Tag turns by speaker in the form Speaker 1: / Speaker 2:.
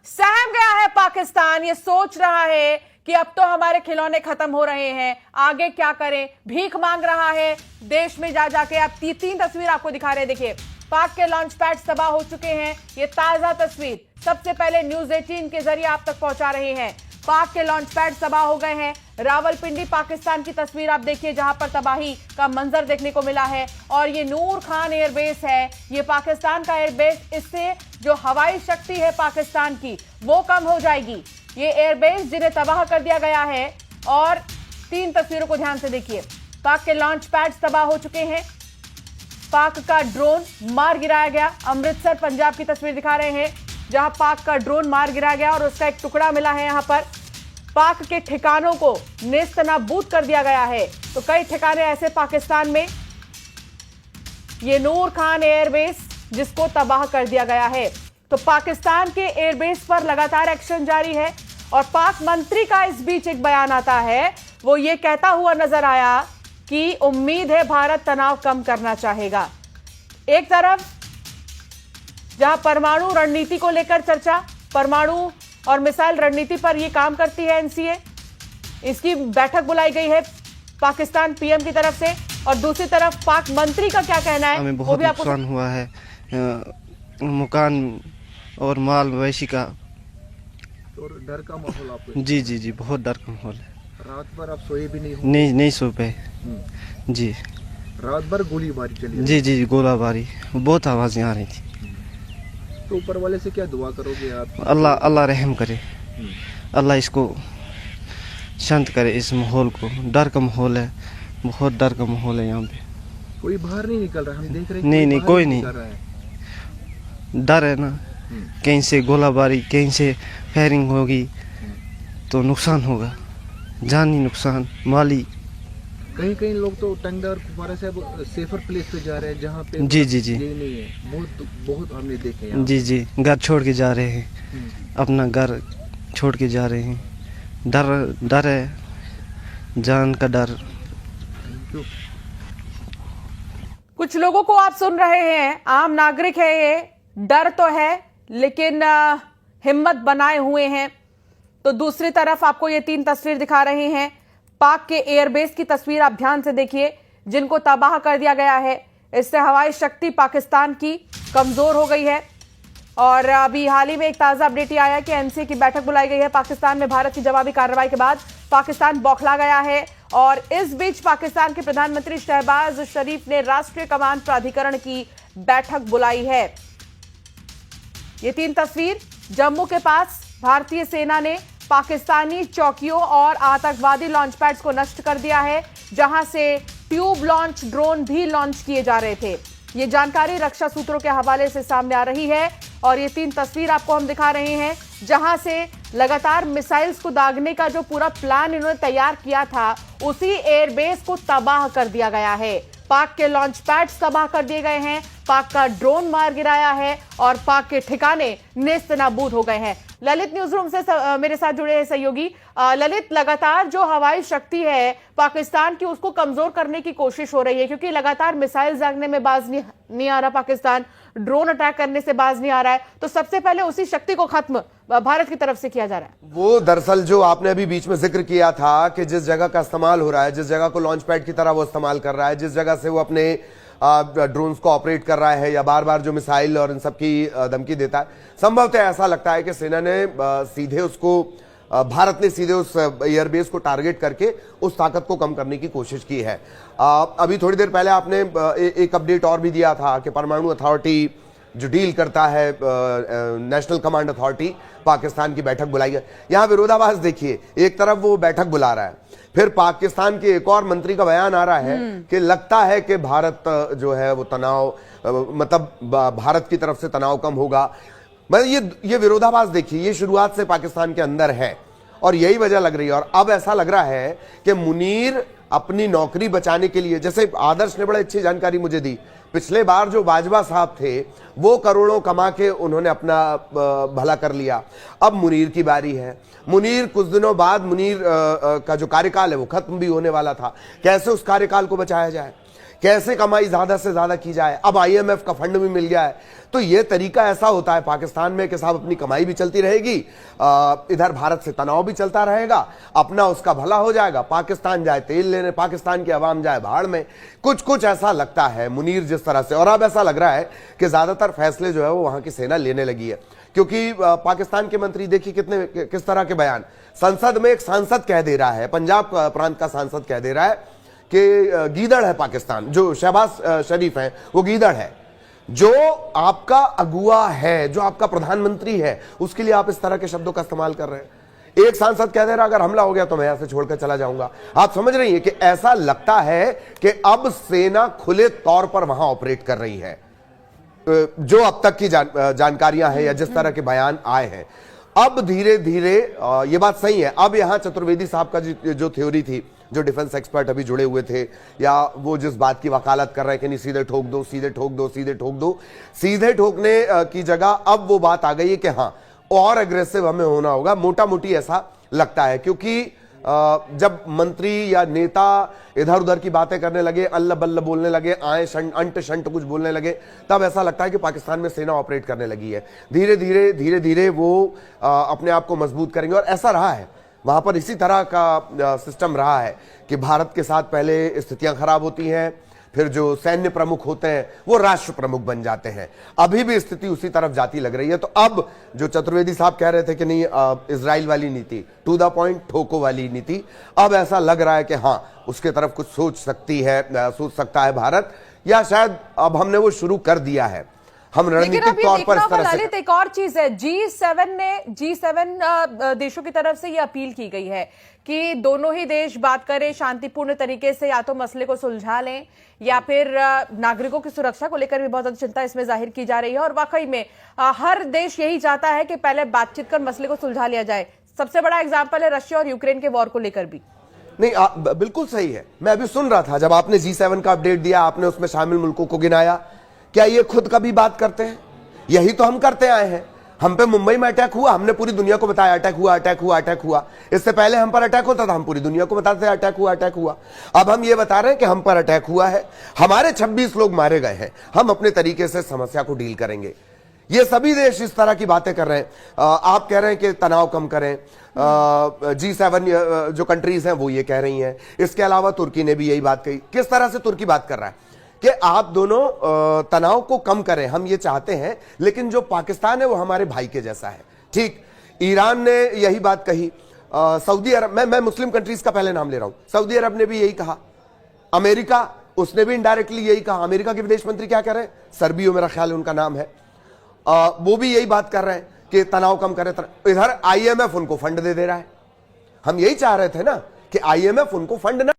Speaker 1: सहम गया है पाकिस्तान। ये सोच रहा है कि अब तो हमारे खिलौने खत्म हो रहे हैं, आगे क्या करें, भीख मांग रहा है देश में जा जाके। अब तीन तस्वीर आपको दिखा रहे हैं, देखिए पाक के लॉन्च पैड तबाह हो चुके हैं। ये ताजा तस्वीर सबसे पहले न्यूज 18 के जरिए आप तक पहुंचा रहे हैं। पाक के लॉन्च पैड तबाह हो गए हैं। रावलपिंडी पाकिस्तान की तस्वीर आप देखिए, जहां पर तबाही का मंजर देखने को मिला है। और ये नूर खान एयरबेस है, ये पाकिस्तान का एयरबेस। इससे जो हवाई शक्ति है पाकिस्तान की वो कम हो जाएगी। ये एयरबेस जिन्हें तबाह कर दिया गया है। और तीन तस्वीरों को ध्यान से देखिए, पाक के लॉन्च पैड तबाह हो चुके हैं। पाक का ड्रोन मार गिराया गया। अमृतसर पंजाब की तस्वीर दिखा रहे हैं, जहां पाक का ड्रोन मार गिराया गया और उसका एक टुकड़ा मिला है। यहां पर पाक के ठिकानों को नेस्तनाबूद कर दिया गया है। तो कई ठिकाने ऐसे पाकिस्तान में, ये नूर खान एयरबेस जिसको तबाह कर दिया गया है। तो पाकिस्तान के एयरबेस पर लगातार एक्शन जारी है। और पाक मंत्री का इस बीच एक बयान आता है, वो ये कहता हुआ नजर आया कि उम्मीद है भारत तनाव कम करना चाहेगा। एक तरफ जहां परमाणु रणनीति को लेकर चर्चा, परमाणु और मिसाइल रणनीति पर यह काम करती है एनसीए, इसकी बैठक बुलाई गई है पाकिस्तान पीएम की तरफ से। और दूसरी तरफ पाक मंत्री का क्या कहना है,
Speaker 2: हमें बहुत नुकसान हुआ है, मकान और माल मवेशी का।
Speaker 3: और डर का माहौल आपको?
Speaker 2: जी बहुत डर का माहौल है।
Speaker 3: रात भर आप सोए भी नहीं हो?
Speaker 2: नहीं सो पाए जी।
Speaker 3: रात भर गोलीबारी चली?
Speaker 2: जी गोलाबारी, बहुत आवाजें आ रही थी।
Speaker 3: तो ऊपर वाले से क्या दुआ करोगे आप?
Speaker 2: अल्लाह रहम करे, अल्लाह इसको शांत करे, इस माहौल को। डर का माहौल है, बहुत डर का माहौल है यहाँ पे।
Speaker 3: कोई बाहर नहीं निकल रहा? हम देख रहे
Speaker 2: हैं नहीं कोई नहीं, डर है ना, कहीं से गोलाबारी, कहीं से फायरिंग होगी तो नुकसान होगा, जानी नुकसान, माली।
Speaker 3: कहीं लोग तो टंगदा और कुपवारा से सेफर प्लेस पे जा रहे हैं, जहाँ पे
Speaker 2: जी
Speaker 3: नहीं है। बहुत हमने देखे हैं।
Speaker 2: जी घर छोड़ के जा रहे हैं, अपना घर छोड़ के जा रहे हैं। डर है, जान का डर।
Speaker 1: कुछ लोगों को आप सुन रहे हैं, आम नागरिक है ये, डर तो है लेकिन हिम्मत बनाए हुए हैं। तो दूसरी तरफ आपको ये तीन तस्वीर दिखा रहे हैं, पाक के एयरबेस की तस्वीर आप ध्यान से देखिए, जिनको तबाह कर दिया गया है। इससे हवाई शक्ति पाकिस्तान की कमजोर हो गई है। और अभी हाल ही में एक ताजा अपडेट ये आया कि एनसीए की बैठक बुलाई गई है पाकिस्तान में। भारत की जवाबी कार्रवाई के बाद पाकिस्तान बौखला गया है। और इस बीच पाकिस्तान के प्रधानमंत्री शहबाज शरीफ ने राष्ट्रीय कमान प्राधिकरण की बैठक बुलाई है। ये तीन तस्वीर, जम्मू के पास भारतीय सेना ने पाकिस्तानी चौकियों और आतंकवादी लॉन्च पैड्स को नष्ट कर दिया है, जहां से ट्यूब लॉन्च ड्रोन भी लॉन्च किए जा रहे थे। ये जानकारी रक्षा सूत्रों के हवाले से सामने आ रही है। और ये तीन तस्वीर आपको हम दिखा रहे हैं, जहां से लगातार मिसाइल्स को दागने का जो पूरा प्लान इन्होंने तैयार किया था, उसी एयरबेस को तबाह कर दिया गया है। पाक के लॉन्च पैड्स तबाह कर दिए गए हैं, पाक का ड्रोन मार गिराया है और पाक के ठिकाने नेस्तनाबूद हो गए हैं। ललित न्यूज रूम से मेरे साथ जुड़े हैं सहयोगी। ललित, लगातार जो हवाई शक्ति है पाकिस्तान की, उसको कमजोर करने की कोशिश हो रही है, क्योंकि लगातार मिसाइल दागने में बाज नहीं आ रहा पाकिस्तान, ड्रोन अटैक करने से बाज नहीं आ रहा है। तो सबसे पहले उसी शक्ति को खत्म भारत की तरफ से किया जा रहा है।
Speaker 4: वो दरअसल जो आपने अभी बीच में जिक्र किया था कि जिस जगह का इस्तेमाल हो रहा है, जिस जगह को लॉन्च पैड की तरह वो इस्तेमाल कर रहा है, जिस जगह से वो अपने ड्रोन्स को ऑपरेट कर रहा है, या बार बार जो मिसाइल और इन सब की धमकी देता है, संभवतः ऐसा लगता है कि सेना ने सीधे उसको, भारत ने सीधे उस एयरबेस को टारगेट करके उस ताकत को कम करने की कोशिश की है। अभी थोड़ी देर पहले आपने एक अपडेट और भी दिया था कि परमाणु अथॉरिटी जो डील करता है, नेशनल कमांड अथॉरिटी, पाकिस्तान की बैठक बुलाई है। यहां विरोधाभास देखिए, एक तरफ वो बैठक बुला रहा है, फिर पाकिस्तान के एक और मंत्री का बयान आ रहा है कि लगता है कि भारत जो है वो तनाव, मतलब भारत की तरफ से तनाव कम होगा। मतलब ये विरोधाभास देखिए, ये शुरुआत से पाकिस्तान के अंदर है और यही वजह लग रही है। और अब ऐसा लग रहा है कि मुनीर अपनी नौकरी बचाने के लिए, जैसे आदर्श ने बड़ी अच्छी जानकारी मुझे दी, पिछले बार जो बाजवा साहब थे वो करोड़ों कमा के उन्होंने अपना भला कर लिया, अब मुनीर की बारी है। मुनीर कुछ दिनों बाद, मुनीर का जो कार्यकाल है वो खत्म भी होने वाला था। कैसे उस कार्यकाल को बचाया जाए, कैसे कमाई ज्यादा से ज्यादा की जाए। अब IMF का फंड भी मिल गया है, तो यह तरीका ऐसा होता है पाकिस्तान में कि साहब अपनी कमाई भी चलती रहेगी, इधर भारत से तनाव भी चलता रहेगा, अपना उसका भला हो जाएगा, पाकिस्तान जाए तेल लेने, पाकिस्तान की आवाम जाए भाड़ में। कुछ कुछ ऐसा लगता है मुनीर जिस तरह से, और अब ऐसा लग रहा है कि ज्यादातर फैसले जो है वो वहां की सेना लेने लगी है, क्योंकि पाकिस्तान के मंत्री देखिए किस तरह के बयान। संसद में एक सांसद कह दे रहा है, पंजाब प्रांत का सांसद कह दे रहा है कि गीदड़ है पाकिस्तान, जो शहबाज शरीफ है वो गीदड़ है, जो आपका अगुआ है, जो आपका प्रधानमंत्री है, उसके लिए आप इस तरह के शब्दों का इस्तेमाल कर रहे हैं। एक सांसद कह दे रहा अगर हमला हो गया तो मैं यहां से छोड़कर चला जाऊंगा। आप समझ रही हैं कि ऐसा लगता है कि अब सेना खुले तौर पर वहां ऑपरेट कर रही है, जो अब तक की जानकारियां हैं या जिस तरह के बयान आए हैं। अब धीरे धीरे ये बात सही है, अब यहां चतुर्वेदी साहब का जो थ्योरी थी, जो डिफेंस एक्सपर्ट अभी जुड़े हुए थे, या वो जिस बात की वकालत कर रहे हैं कि नहीं सीधे ठोक दो, सीधे ठोक दो, सीधे ठोक दो, सीधे ठोकने की जगह अब वो बात आ गई है कि हाँ और एग्रेसिव हमें होना होगा। मोटा मोटी ऐसा लगता है, क्योंकि जब मंत्री या नेता इधर उधर की बातें करने लगे, अल्लाह बल्ला बोलने लगे, आए अंट शंट कुछ बोलने लगे, तब ऐसा लगता है कि पाकिस्तान में सेना ऑपरेट करने लगी है। धीरे धीरे वो अपने आप को मजबूत करेंगे, और ऐसा रहा है वहां पर, इसी तरह का सिस्टम रहा है कि भारत के साथ पहले स्थितियां खराब होती हैं, फिर जो सैन्य प्रमुख होते हैं वो राष्ट्र प्रमुख बन जाते हैं। अभी भी स्थिति उसी तरफ जाती लग रही है। तो अब जो चतुर्वेदी साहब कह रहे थे कि नहीं इजराइल वाली नीति, टू द पॉइंट ठोको वाली नीति, अब ऐसा लग रहा है कि हाँ उसके तरफ कुछ सोच सकता है भारत, या शायद अब हमने वो शुरू कर दिया है। हम रणनीतिक तौर पर इस तरह से,
Speaker 1: एक और चीज है, G7 देशों की तरफ से ये अपील की गई है कि दोनों ही देश बात करें शांतिपूर्ण तरीके से, या तो मसले को सुलझा लें या फिर नागरिकों की सुरक्षा को लेकर भी बहुत ज्यादा चिंता इसमें जाहिर की जा रही है। और वाकई में हर देश यही चाहता है कि पहले बातचीत कर मसले को सुलझा लिया जाए। सबसे बड़ा एग्जाम्पल है रशिया और यूक्रेन के वॉर को लेकर भी।
Speaker 4: नहीं बिल्कुल सही है। मैं अभी सुन रहा था जब आपने G7 का अपडेट दिया, आपने उसमें शामिल मुल्कों को गिनाया, क्या ये खुद कभी बात करते हैं? यही तो हम करते आए हैं। हम पे मुंबई में अटैक हुआ, हमने पूरी दुनिया को बताया अटैक हुआ, अटैक हुआ, अटैक हुआ। इससे पहले हम पर अटैक होता था, हम पूरी दुनिया को बताते थे अटैक हुआ, अटैक हुआ। अब हम ये बता रहे हैं कि हम पर अटैक हुआ है, हमारे 26 लोग मारे गए हैं, हम अपने तरीके से समस्या को डील करेंगे। ये सभी देश इस तरह की बातें कर रहे हैं। आप कह रहे हैं कि तनाव कम करें, G7 जो कंट्रीज हैं वो ये कह रही हैं। इसके अलावा तुर्की ने भी यही बात कही। किस तरह से तुर्की बात कर रहा है कि आप दोनों तनाव को कम करें, हम ये चाहते हैं, लेकिन जो पाकिस्तान है वो हमारे भाई के जैसा है। ठीक, ईरान ने यही बात कही, सऊदी अरब, मैं मुस्लिम कंट्रीज का पहले नाम ले रहा हूं, सऊदी अरब ने भी यही कहा, अमेरिका उसने भी इनडायरेक्टली यही कहा। अमेरिका के विदेश मंत्री क्या कह रहे हैं, सर्बियो मेरा ख्याल उनका नाम है, वो भी यही बात कर रहे हैं कि तनाव कम करें। इधर IMF उनको फंड दे रहा है। हम यही चाह रहे थे ना कि IMF उनको फंड ना